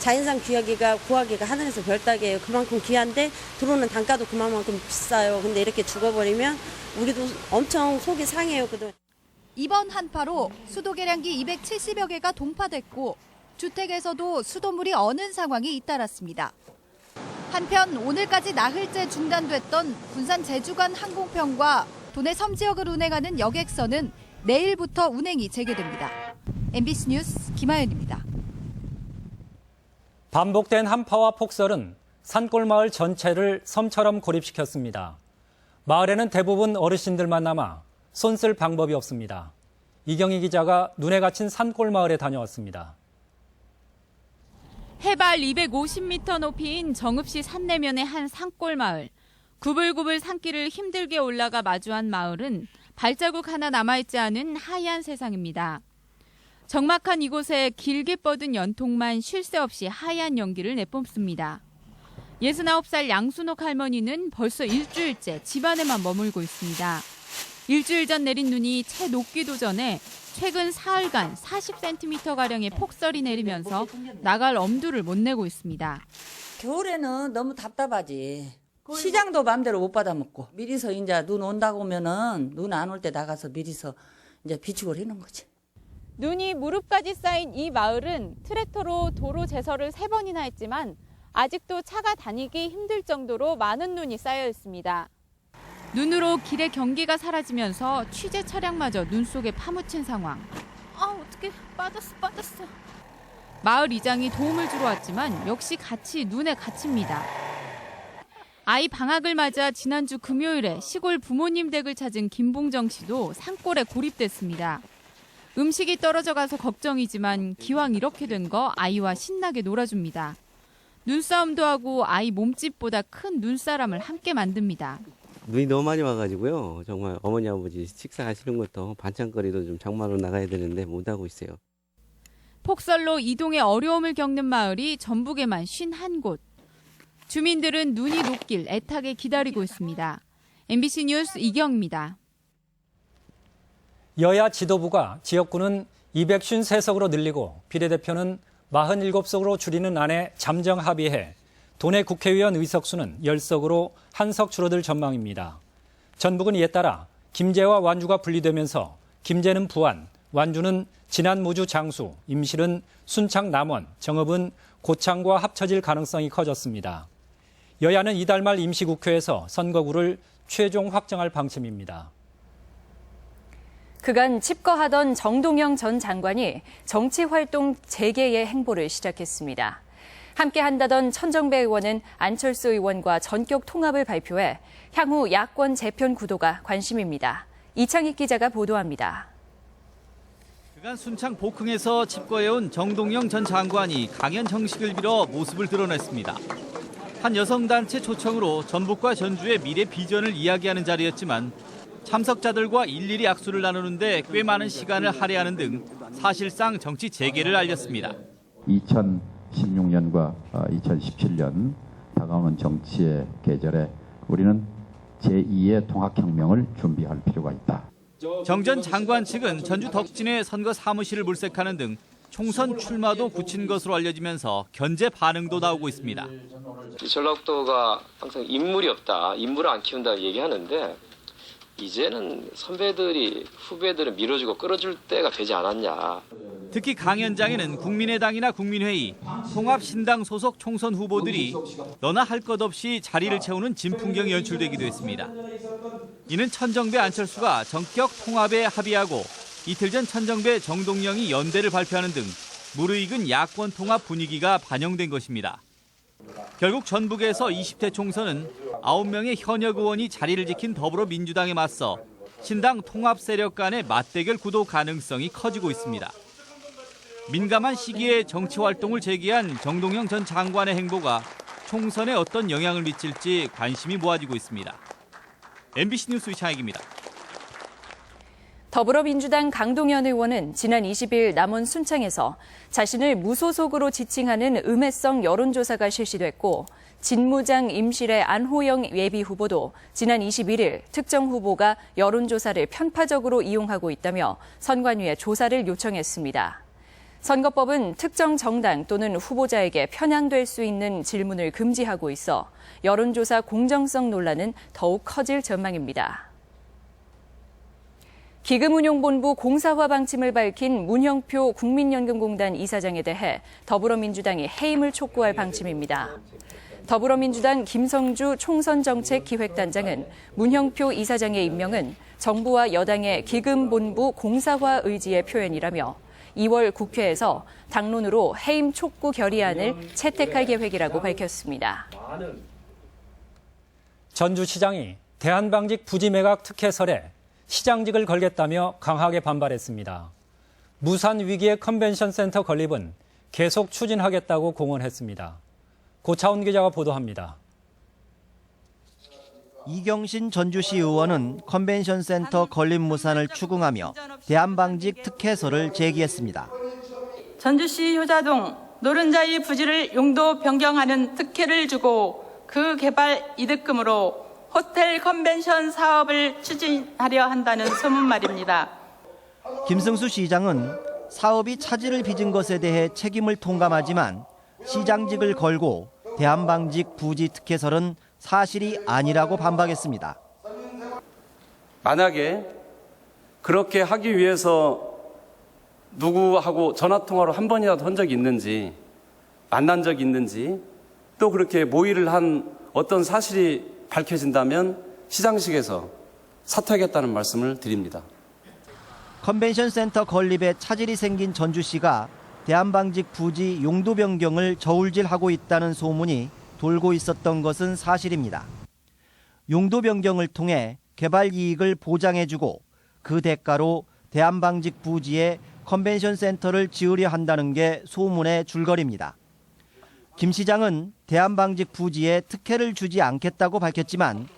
자연산 구하기가 하늘에서 별따기예요. 그만큼 귀한데 들어오는 단가도 그만큼 비싸요. 근데 이렇게 죽어버리면 우리도 엄청 속이 상해요. 이번 한파로 수도 계량기 270여 개가 동파됐고 주택에서도 수돗물이 어는 상황이 잇따랐습니다. 한편 오늘까지 나흘째 중단됐던 군산 제주 간 항공편과 도내 섬 지역을 운행하는 여객선은 내일부터 운행이 재개됩니다. MBC 뉴스 김하연입니다. 반복된 한파와 폭설은 산골마을 전체를 섬처럼 고립시켰습니다. 마을에는 대부분 어르신들만 남아 손 쓸 방법이 없습니다. 이경희 기자가 눈에 갇힌 산골마을에 다녀왔습니다. 해발 250m 높이인 정읍시 산내면의 한 산골마을. 구불구불 산길을 힘들게 올라가 마주한 마을은 발자국 하나 남아있지 않은 하얀 세상입니다. 적막한 이곳에 길게 뻗은 연통만 쉴 새 없이 하얀 연기를 내뿜습니다. 69살 양순옥 할머니는 벌써 일주일째 집안에만 머물고 있습니다. 일주일 전 내린 눈이 채 녹기도 전에 최근 사흘간 40cm가량의 폭설이 내리면서 나갈 엄두를 못 내고 있습니다. 겨울에는 너무 답답하지. 시장도 마음대로 못 받아먹고. 미리서 이제 눈 온다고 하면은 눈 안 올 때 나가서 미리서 이제 비축을 해놓은 거지. 눈이 무릎까지 쌓인 이 마을은 트랙터로 도로 제설을 3번이나 했지만 아직도 차가 다니기 힘들 정도로 많은 눈이 쌓여 있습니다. 눈으로 길의 경계가 사라지면서 취재 차량마저 눈 속에 파묻힌 상황. 어떡해. 빠졌어. 마을 이장이 도움을 주러 왔지만 역시 같이 눈에 갇힙니다. 아이 방학을 맞아 지난주 금요일에 시골 부모님 댁을 찾은 김봉정 씨도 산골에 고립됐습니다. 음식이 떨어져 가서 걱정이지만 기왕 이렇게 된 거 아이와 신나게 놀아줍니다. 눈싸움도 하고 아이 몸집보다 큰 눈사람을 함께 만듭니다. 눈이 너무 많이 와가지고요. 정말 어머니 아버지 식사하시는 것도 반찬거리도 좀 장만으로 나가야 되는데 못하고 있어요. 폭설로 이동에 어려움을 겪는 마을이 전북에만 51곳. 주민들은 눈이 녹길 애타게 기다리고 있습니다. MBC 뉴스 이경입니다. 여야 지도부가 지역구는 253석으로 늘리고 비례대표는 47석으로 줄이는 안에 잠정 합의해 도내 국회의원 의석수는 10석으로 한 석 줄어들 전망입니다. 전북은 이에 따라 김제와 완주가 분리되면서 김제는 부안, 완주는 진안 무주 장수, 임실은 순창 남원, 정읍은 고창과 합쳐질 가능성이 커졌습니다. 여야는 이달 말 임시국회에서 선거구를 최종 확정할 방침입니다. 그간 칩거하던 정동영 전 장관이 정치활동 재개의 행보를 시작했습니다. 함께 한다던 천정배 의원은 안철수 의원과 전격 통합을 발표해 향후 야권 재편 구도가 관심입니다. 이창익 기자가 보도합니다. 그간 순창 복흥에서 칩거해온 정동영 전 장관이 강연 정식을 빌어 모습을 드러냈습니다. 한 여성단체 초청으로 전북과 전주의 미래 비전을 이야기하는 자리였지만 참석자들과 일일이 악수를 나누는데 꽤 많은 시간을 할애하는 등 사실상 정치 재개를 알렸습니다. 2016년과 2017년 다가오는 정치의 계절에 우리는 제2의 통합혁명을 준비할 필요가 있다. 정 전 장관 측은 전주 덕진의 선거 사무실을 물색하는 등 총선 출마도 굳힌 것으로 알려지면서 견제 반응도 나오고 있습니다. 전라북도가 항상 인물이 없다, 인물을 안 키운다 얘기하는데 이제는 선배들이 후배들을 밀어주고 끌어줄 때가 되지 않았냐. 특히 강연장에는 국민의당이나 국민회의, 통합신당 소속 총선 후보들이 너나 할 것 없이 자리를 채우는 진풍경이 연출되기도 했습니다. 이는 천정배 안철수가 전격 통합에 합의하고 이틀 전 천정배 정동영이 연대를 발표하는 등 무르익은 야권 통합 분위기가 반영된 것입니다. 결국 전북에서 20대 총선은 9명의 현역 의원이 자리를 지킨 더불어민주당에 맞서 신당 통합 세력 간의 맞대결 구도 가능성이 커지고 있습니다. 민감한 시기에 정치 활동을 재개한 정동영 전 장관의 행보가 총선에 어떤 영향을 미칠지 관심이 모아지고 있습니다. MBC 뉴스 이창익입니다. 더불어민주당 강동연 의원은 지난 20일 남원 순창에서 자신을 무소속으로 지칭하는 음해성 여론조사가 실시됐고 진무장 임실의 안호영 예비후보도 지난 21일 특정 후보가 여론조사를 편파적으로 이용하고 있다며 선관위에 조사를 요청했습니다. 선거법은 특정 정당 또는 후보자에게 편향될 수 있는 질문을 금지하고 있어 여론조사 공정성 논란은 더욱 커질 전망입니다. 기금운용본부 공사화 방침을 밝힌 문형표 국민연금공단 이사장에 대해 더불어민주당이 해임을 촉구할 방침입니다. 더불어민주당 김성주 총선정책기획단장은 문형표 이사장의 임명은 정부와 여당의 기금본부 공사화 의지의 표현이라며 2월 국회에서 당론으로 해임 촉구 결의안을 채택할 계획이라고 밝혔습니다. 전주시장이 대한방직 부지매각 특혜설에 시장직을 걸겠다며 강하게 반발했습니다. 무산 위기의 컨벤션 센터 건립은 계속 추진하겠다고 공언했습니다. 고차원 기자가 보도합니다. 이경신 전주시 의원은 컨벤션 센터 건립 무산을 추궁하며 대한방직 특혜설을 제기했습니다. 전주시 효자동 노른자의 부지를 용도 변경하는 특혜를 주고 그 개발 이득금으로 호텔 컨벤션 사업을 추진하려 한다는 소문 말입니다. 김승수 시장은 사업이 차질을 빚은 것에 대해 책임을 통감하지만 시장직을 걸고 대한방직 부지 특혜설은 사실이 아니라고 반박했습니다. 만약에 그렇게 하기 위해서 누구하고 전화통화를 한 번이라도 한 적이 있는지, 만난 적이 있는지, 또 그렇게 모의를 한 어떤 사실이 밝혀진다면 시장식에서 사퇴하겠다는 말씀을 드립니다. 컨벤션 센터 건립에 차질이 생긴 전주시가 대한방직 부지 용도 변경을 저울질하고 있다는 소문이 돌고 있었던 것은 사실입니다. 용도 변경을 통해 개발 이익을 보장해주고 그 대가로 대한방직 부지에 컨벤션 센터를 지으려 한다는 게 소문의 줄거리입니다. 김 시장은 대한방직 부지에 특혜를 주지 않겠다고 밝혔지만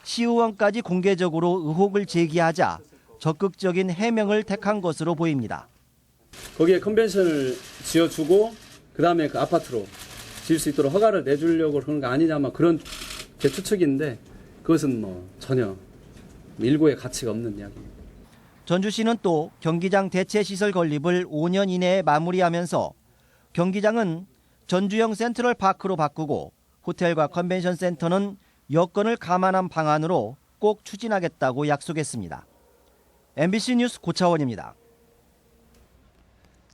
시의원까지 공개적으로 의혹을 제기하자 적극적인 해명을 택한 것으로 보입니다. 거기에 컨벤션을 지어주고 그다음에 그 아파트로 지을 수 있도록 허가를 내주려고 그러는 거 아니냐면 그런 제 추측인데 그것은 전혀 일고의 가치가 없는 이야기입니다. 전주시는 또 경기장 대체시설 건립을 5년 이내에 마무리하면서 경기장은 전주형 센트럴파크로 바꾸고 호텔과 컨벤션 센터는 여건을 감안한 방안으로 꼭 추진하겠다고 약속했습니다. MBC 뉴스 고차원입니다.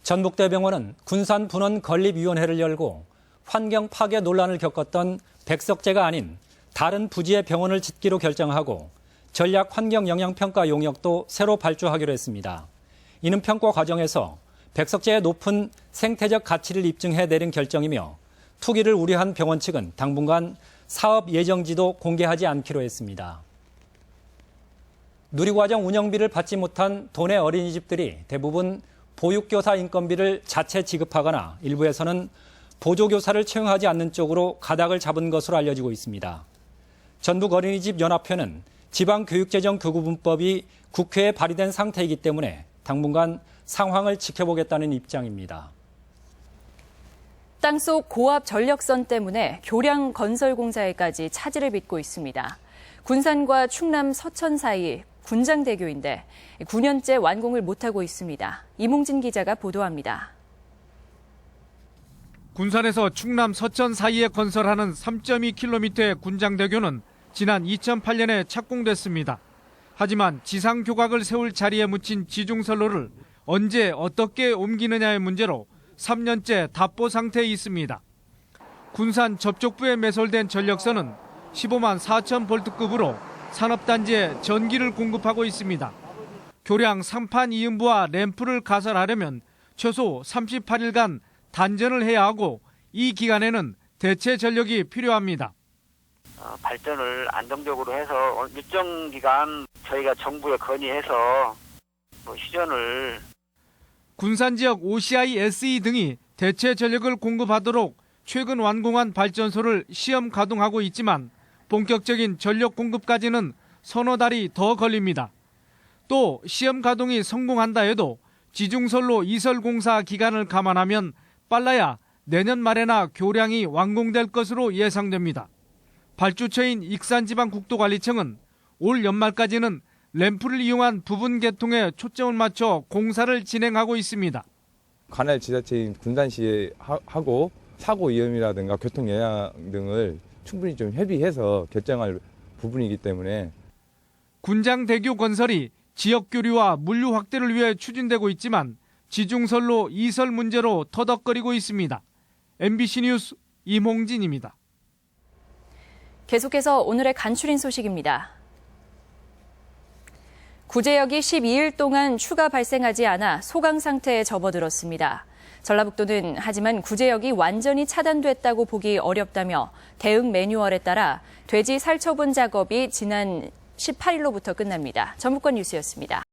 전북대병원은 군산분원 건립위원회를 열고 환경 파괴 논란을 겪었던 백석제가 아닌 다른 부지의 병원을 짓기로 결정하고 전략 환경 영향평가 용역도 새로 발주하기로 했습니다. 이는 평가 과정에서 백석제의 높은 생태적 가치를 입증해 내린 결정이며 투기를 우려한 병원 측은 당분간 사업 예정지도 공개하지 않기로 했습니다. 누리과정 운영비를 받지 못한 도내 어린이집들이 대부분 보육교사 인건비를 자체 지급하거나 일부에서는 보조교사를 채용하지 않는 쪽으로 가닥을 잡은 것으로 알려지고 있습니다. 전북어린이집연합회는 지방교육재정교구분법이 국회에 발의된 상태이기 때문에 당분간 상황을 지켜보겠다는 입장입니다. 땅속 고압 전력선 때문에 교량 건설 공사에까지 차질을 빚고 있습니다. 군산과 충남 서천 사이 군장대교인데 9년째 완공을 못하고 있습니다. 이몽진 기자가 보도합니다. 군산에서 충남 서천 사이에 건설하는 3.2km의 군장대교는 지난 2008년에 착공됐습니다. 하지만 지상교각을 세울 자리에 묻힌 지중선로를 언제 어떻게 옮기느냐의 문제로 3년째 답보 상태에 있습니다. 군산 접촉부에 매설된 전력선은 15만 4천 볼트급으로 산업단지에 전기를 공급하고 있습니다. 교량 상판 이음부와 램프를 가설하려면 최소 38일간 단전을 해야 하고 이 기간에는 대체 전력이 필요합니다. 발전을 안정적으로 해서 일정 기간 저희가 정부에 건의해서 휴전을 군산 지역 OCI SE 등이 대체 전력을 공급하도록 최근 완공한 발전소를 시험 가동하고 있지만 본격적인 전력 공급까지는 서너 달이 더 걸립니다. 또 시험 가동이 성공한다 해도 지중선로 이설 공사 기간을 감안하면 빨라야 내년 말에나 교량이 완공될 것으로 예상됩니다. 발주처인 익산지방국도관리청은 올 연말까지는 램프를 이용한 부분 개통에 초점을 맞춰 공사를 진행하고 있습니다. 관할 지자체인 군산시에 하고 사고 위험이라든가 교통 예양 등을 충분히 좀 협의해서 결정할 부분이기 때문에 군장대교 건설이 지역 교류와 물류 확대를 위해 추진되고 있지만 지중선로 이설 문제로 터덕거리고 있습니다. MBC 뉴스 임홍진입니다. 계속해서 오늘의 간추린 소식입니다. 구제역이 12일 동안 추가 발생하지 않아 소강 상태에 접어들었습니다. 전라북도는 하지만 구제역이 완전히 차단됐다고 보기 어렵다며 대응 매뉴얼에 따라 돼지 살처분 작업이 지난 18일로부터 끝납니다. 전북권 뉴스였습니다.